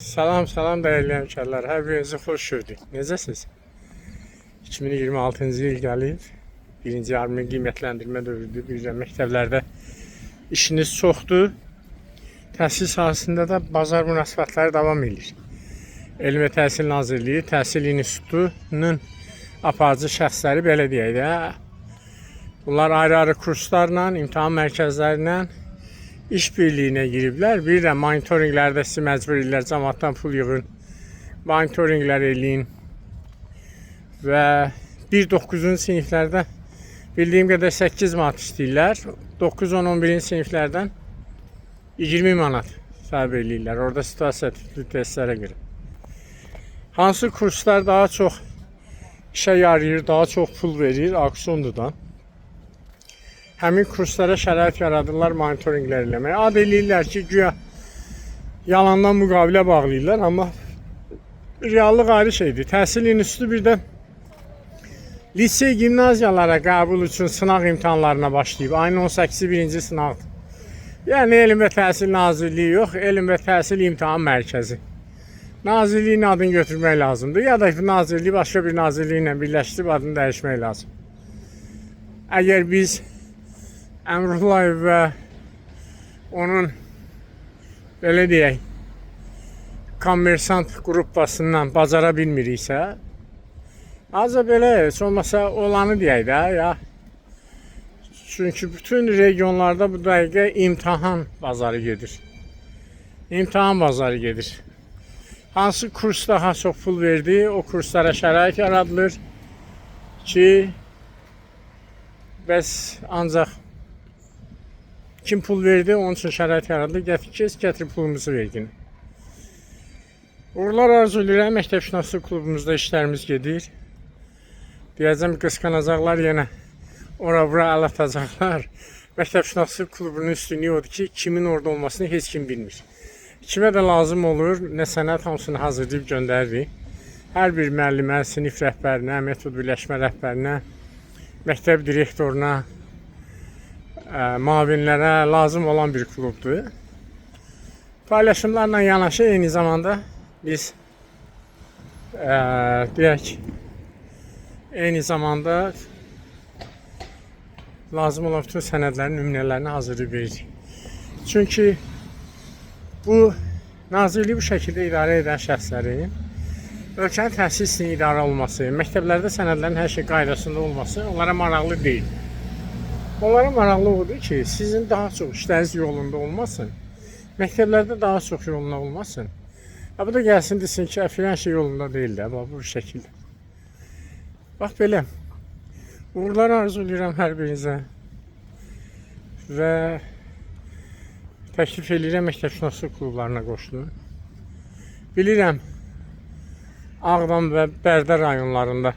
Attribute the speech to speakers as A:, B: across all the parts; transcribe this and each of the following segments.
A: Salam değerli hemşeriler. Hər birinizi xoş gördük. Necəsiniz? 2026-cı il gəlib. Birinci yarımı qiymətləndirmə dövrüdür. Bircə məktəblərdə işiniz çoxdur. Təhsil sahəsində də bazar münasibətləri davam edir. Elm və Təhsil Nazirliyi Təhsil İnstitutunun aparıcı şəxsləri belə deyək də. Bunlar ayrı-ayrı kurslarla, imtahan mərkəzlərindən iş birliyinə giriblər. Bir də monitorinqlərdə sizi məcbur edirlər, cəmaatdan pul yığın, monitorinqlər eləyin. Və 1-9-cu siniflərdə bildiyim qədər 8 manat istəyirlər. 9-10-11-ci siniflərdən 20 manat səbəb eləyirlər. Orada situasiya tipli testlərə görə. Hansı kurslar daha çox işə yarayır, daha çox pul verir, aksiyondur da. Həmin kurslara şərait yaradırlar monitorinqlər eləməyə. Ad eləyirlər ki, güya yalandan müqavilə bağlayırlar, amma reallıq ayrı şeydir. Təhsil İnstitutu bir də lisey, gimnaziyalara qəbul üçün sınaq imtahanlarına başlayıb. Ayın 18-i birinci sınaqdır. Yəni Elm və Təhsil Nazirliyi yox, Elm və Təhsil İmtahan Mərkəzi. Nazirliyin adını götürmək lazımdır. Ya da nazirliyi başqa bir nazirliyi ilə birləşdirib adını dəyişmək lazım. Əgər biz Əmrullayev və onun belə deyək kommersant qrupasından bacara bilmiriksə, azca belə heç olmasa olanı deyək də ya. Çünki bütün regionlarda bu dəqiqə imtahan bazarı gedir. İmtahan bazarı gedir. Hansı kurs daha çox pul verdi, o kurslara şərait yaradılır ki, bəs ancaq kim pul verdi, onun üçün şərait yaradılır. Gətir pulumuzu verdin. Uğurlar arzu edirəm. Məktəbşünaslıq klubumuzda işlərimiz gedir. Deyəcəm, qısqanacaqlar yenə. Ora-bura əl atacaqlar. Məktəbşünaslıq klubunun üstünlüyü odur ki, kimin orada olmasını heç kim bilmir. Kimə də lazım olur, nə sənət hamısını hazırlayıb göndəririk. Hər bir müəllimə, sinif rəhbərinə, metod birləşmə rəhbərinə, məktəb direktoruna, müavinlərə lazım olan bir klubdur. Paylaşımlarla yanaşı eyni zamanda biz deyək, eyni zamanda lazım olan bütün sənədlərin nümunələrini hazırlayıb veririk. Çünki bu nazirliyi bu şəkildə idarə edən şəxslərin ölkənin təhsil sistemi idarə olması, məktəblərdə sənədlərin hər şey qaydasında olması onlara maraqlı deyil. Onlara maraqlı odur ki, sizin daha çox işləriniz yolunda olmasın, məktəblərdə daha çox yolunda olmasın. Bu da gəlsin desin ki, filan şey yolunda deyil də, bu şəkildə. Bax belə, uğurlar arzu edirəm hər birinizə və təklif edirəm məktəbşünaslıq klublarına qoşulun. Bilirəm, Ağdam və Bərdə rayonlarında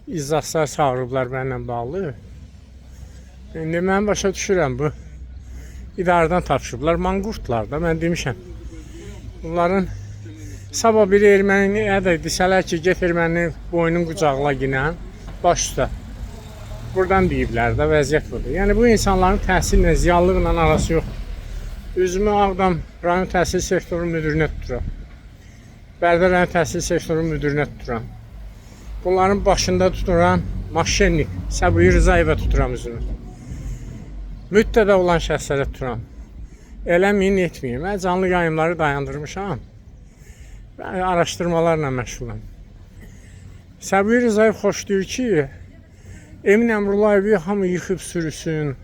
A: iclaslar çağırıblar mənimlə bağlı. İndi mən başa düşürəm, bu idarədən tapışıblar, manqurtlar da, mən demişəm. Bunların sabah biri erməni desələr ki, get erməninin boynun qucaqla ginən, baş üstə. Buradan deyiblər də, vəziyyət budur. Yəni bu insanların təhsillə, ziyanlıqla arası yox. Üzümü Ağdam rayon təhsil sektoru müdürünə tuturam. Bərdə rayon təhsil sektoru müdürünə tuturam. Bunların başında tuturan Maşennik, Səbuhi Rızayevə tuturam üzümü. Müddədə olan şəxslərə tuturam. Eləməyin, etməyin. Mən canlı yayımları dayandırmışam. Ben araşdırmalarla məşğulam. Səbuhi Rızayev xoşlayır ki, Emin Əmrullayevi hamı yıxıb sürüsün,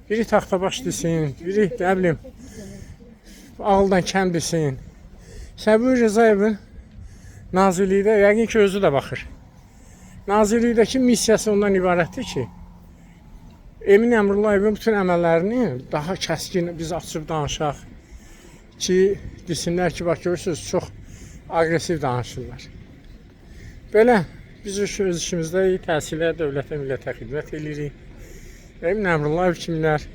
A: biri taxtabaş desin, biri nə bilim, ağıldan kəm desin. Səbuhi Rızayevin nazirlikdə yəqin ki, özü də baxır. Nazirlikdəki missiyası ondan ibarətdir ki, Emin Əmrullayevin bütün əməllərini daha kəskin biz açıb danışaq ki, desinlər ki, bax görürsünüz, çox aqressiv danışırlar. Belə, biz öz işimizdə təhsilə, dövlətə, millətə xidmət edirik. Emin Əmrullayev kimlər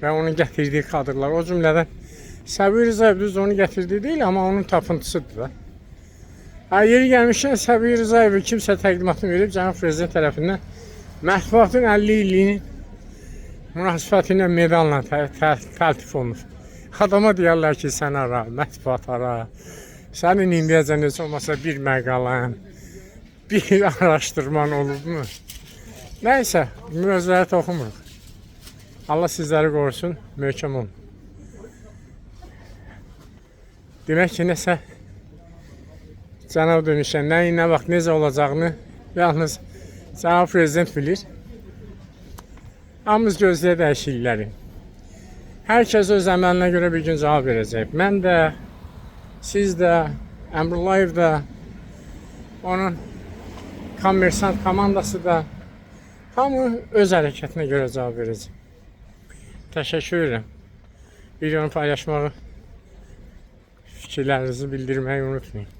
A: və onun gətirdiyi kadrlar, o cümlədən Səbuhi Rızayev düz onu gətirdiyi deyil, amma onun tapıntısıdır da. Yeri gəlmişkən Səbuhi Rızayevi kimsə təqdimatını verib, Cənab Prezident tərəfindən mətbuatın 50 illiyinin münasibətilə medalla təltif olunur. Adama deyərlər ki, sən ara, mətbuat ara. Sənin indiyəcən heç olmasa bir məqalan, bir araşdırman olubmu? Nəysə, mövzuları toxumuruq. Allah sizləri qorusun, möhkəm olun. Demək ki, nəsə cənab demişəm, nə vaxt, necə olacağını yalnız cənab prezident bilir. Hamımız gözləyə dəyişiklikləri. Hər kəs öz əməlinə görə bir gün cavab verəcək. Mən də, siz də, Əmrullayev də, onun kommersant komandası da, hamı öz hərəkətinə görə cavab verəcək. Təşəkkür edirəm. Videonu paylaşmağı, fikirlərinizi bildirməyi unutmayın.